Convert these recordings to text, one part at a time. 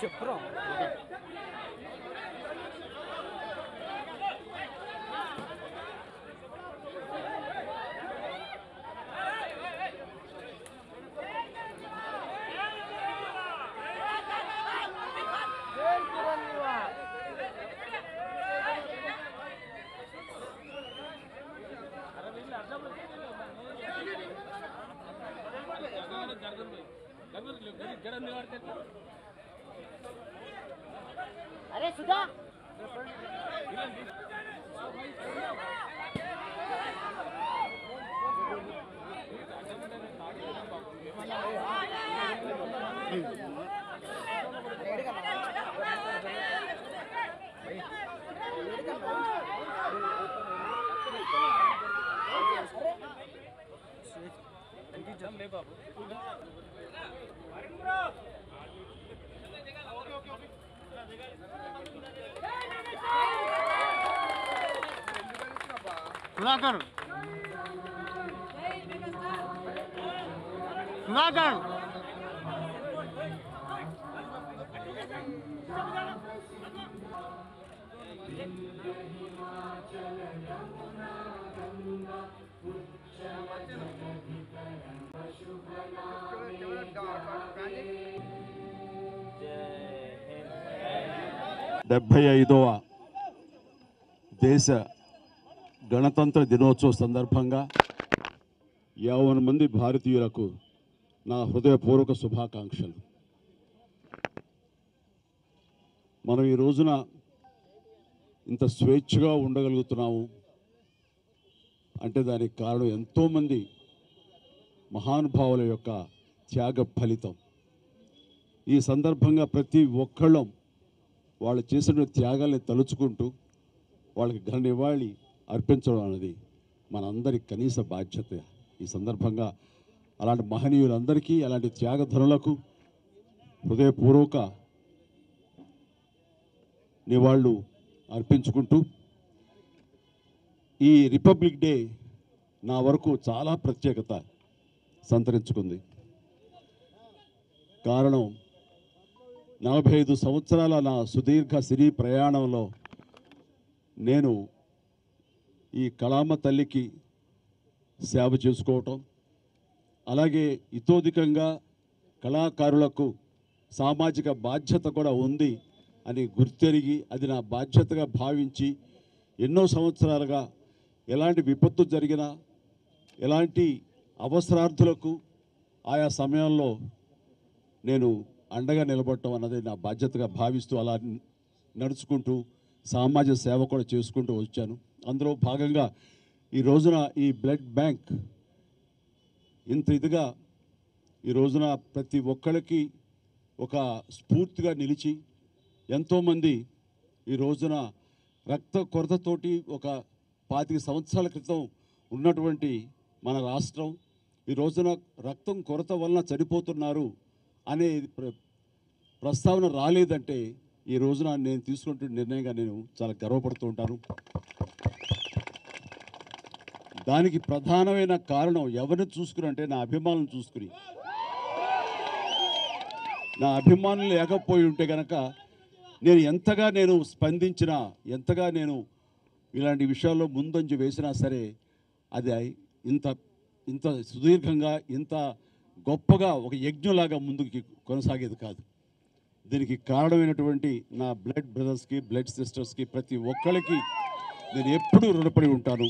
చెప్పరా अरे सुधा सुधाकर सुधाकर డెబ్బై ఐదవ దేశ గణతంత్ర దినోత్సవ సందర్భంగా 50 మంది భారతీయులకు నా హృదయపూర్వక శుభాకాంక్షలు. మనం ఈ రోజున ఇంత స్వేచ్ఛగా ఉండగలుగుతున్నాము అంటే దానికి కారణం ఎంతోమంది మహానుభావుల యొక్క త్యాగ ఫలితం. ఈ సందర్భంగా ప్రతి ఒక్కళ్ళం వాళ్ళు చేసిన త్యాగాల్ని తలుచుకుంటూ వాళ్ళకి ఘన నివాళి అర్పించడం అనేది మనందరి కనీస బాధ్యత. ఈ సందర్భంగా అలాంటి మహనీయులందరికీ అలాంటి త్యాగధనులకు హృదయపూర్వక నివాళులు అర్పించుకుంటూ ఈ రిపబ్లిక్ డే నా వరకు చాలా ప్రత్యేకత సంతరించుకుంది. కారణం 45 సంవత్సరాల నా సుదీర్ఘ సినీ ప్రయాణంలో నేను ఈ కళామ తల్లికి సేవ చేసుకోవటం, అలాగే ఇతోధికంగా కళాకారులకు సామాజిక బాధ్యత కూడా ఉంది అని గుర్తెరిగి అది నా బాధ్యతగా భావించి ఎన్నో సంవత్సరాలుగా ఎలాంటి విపత్తు జరిగినా ఎలాంటి అవసరార్థులకు ఆయా సమయంలో నేను అండగా నిలబడటం అన్నది నా బాధ్యతగా భావిస్తూ అలా నడుచుకుంటూ సామాజిక సేవ కూడా చేసుకుంటూ వచ్చాను. అందులో భాగంగా ఈ రోజున ఈ బ్లడ్ బ్యాంక్ ఇంత ఇదిగా ఈ రోజున ప్రతి ఒక్కరికి ఒక స్ఫూర్తిగా నిలిచి ఎంతోమంది ఈ రోజున రక్త కొరతతోటి ఒక 25 సంవత్సరాల క్రితం ఉన్నటువంటి మన రాష్ట్రం ఈ రోజున రక్తం కొరత వలన చనిపోతున్నారు అనే ప్రస్తావన రాలేదంటే ఈ రోజున నేను తీసుకుంటున్న నిర్ణయంగా నేను చాలా గర్వపడుతూ ఉంటాను. దానికి ప్రధానమైన కారణం ఎవరిని చూసుకుని అంటే నా అభిమానులను చూసుకుని. నా అభిమానులు లేకపోయి ఉంటే కనుక నేను ఎంతగా స్పందించినా, ఎంతగా ఇలాంటి విషయాల్లో ముందంజ వేసినా సరే అది ఇంత సుదీర్ఘంగా, ఇంత గొప్పగా ఒక యజ్ఞంలాగా ముందుకు కొనసాగేది కాదు. దీనికి కారణమైనటువంటి నా బ్లడ్ బ్రదర్స్కి, బ్లడ్ సిస్టర్స్కి, ప్రతి ఒక్కరికి నేను ఎప్పుడూ రుణపడి ఉంటాను.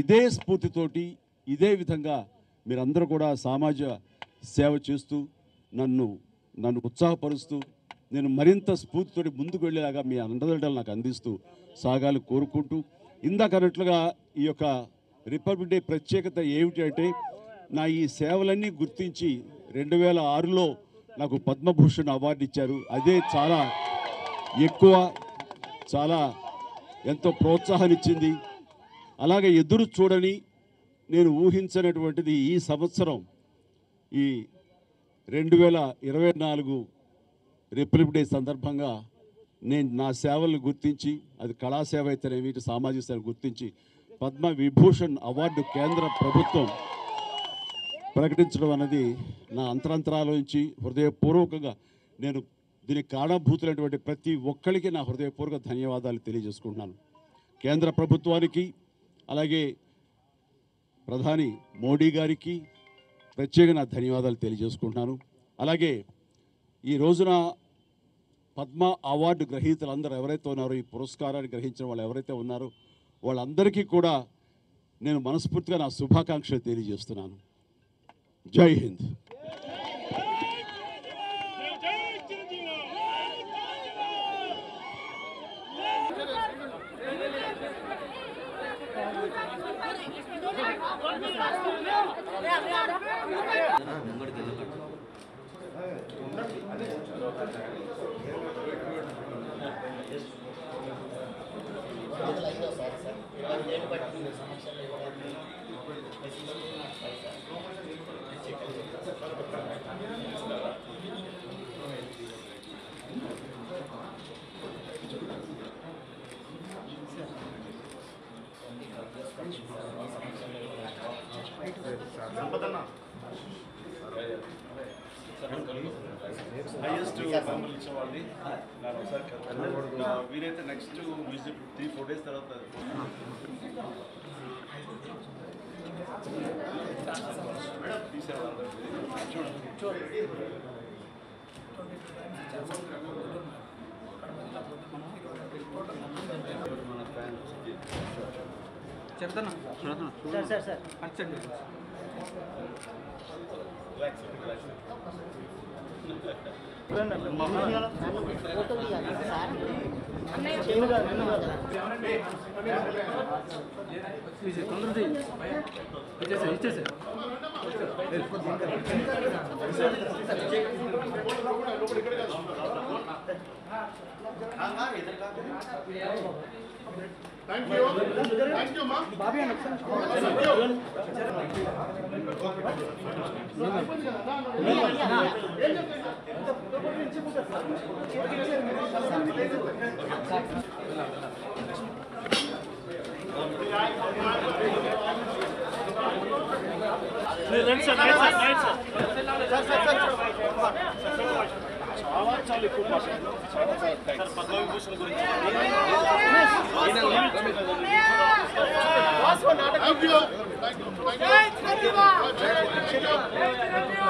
ఇదే స్ఫూర్తితోటి, ఇదే విధంగా మీరందరూ కూడా సమాజ సేవ చేస్తూ నన్ను ఉత్సాహపరుస్తూ నేను మరింత స్ఫూర్తితోటి ముందుకు వెళ్ళేలాగా మీ అండదండలు నాకు అందిస్తూ సాగాలి కోరుకుంటూ, ఇందాక అన్నట్లుగా ఈ యొక్క రిపబ్లిక్ డే ప్రత్యేకత ఏమిటి అంటే, నా ఈ సేవలన్నీ గుర్తించి 2006లో నాకు పద్మభూషణ్ అవార్డు ఇచ్చారు. అదే చాలా ఎక్కువ, చాలా ఎంతో ప్రోత్సాహాన్ని ఇచ్చింది. అలాగే ఎదురు చూడని, నేను ఊహించినటువంటిది ఈ సంవత్సరం ఈ 2024 రిపబ్లిక్ డే సందర్భంగా నేను నా సేవలను గుర్తించి, అది కళాసేవ అయితేనేమి, సామాజిక సేవ గుర్తించి పద్మ విభూషణ్ అవార్డు కేంద్ర ప్రభుత్వం ప్రకటించడం అనేది నా అంతరంతరాల నుంచి హృదయపూర్వకంగా నేను దీనికి కారణభూతులైనటువంటి ప్రతి ఒక్కరికి నా హృదయపూర్వక ధన్యవాదాలు తెలియజేసుకుంటున్నాను. కేంద్ర ప్రభుత్వానికి, అలాగే ప్రధాని మోడీ గారికి ప్రత్యేక నా ధన్యవాదాలు తెలియజేసుకుంటున్నాను. అలాగే ఈ రోజున పద్మ అవార్డు గ్రహీతలందరూ ఎవరైతే ఉన్నారో, ఈ పురస్కారాన్ని గ్రహించిన వాళ్ళు ఎవరైతే ఉన్నారో వాళ్ళందరికీ కూడా నేను మనస్ఫూర్తిగా నా శుభాకాంక్షలు తెలియజేస్తున్నాను. జై హింద్. హైయెస్ట్ మమ్మల్ని ఇచ్చిన వాళ్ళది ನಾನು ఒకసారి వీరైతే నెక్స్ట్ విజిట్ 3-4 డేస్ తర్వాత చెప్తాను సార్ సార్ అచ్చండి ఫోటో తీయాలి sir. Thank you. Thank you, ma. Babi and చాలా ఎక్కువ పద్మ విభూషణ్ గురించి Thank you.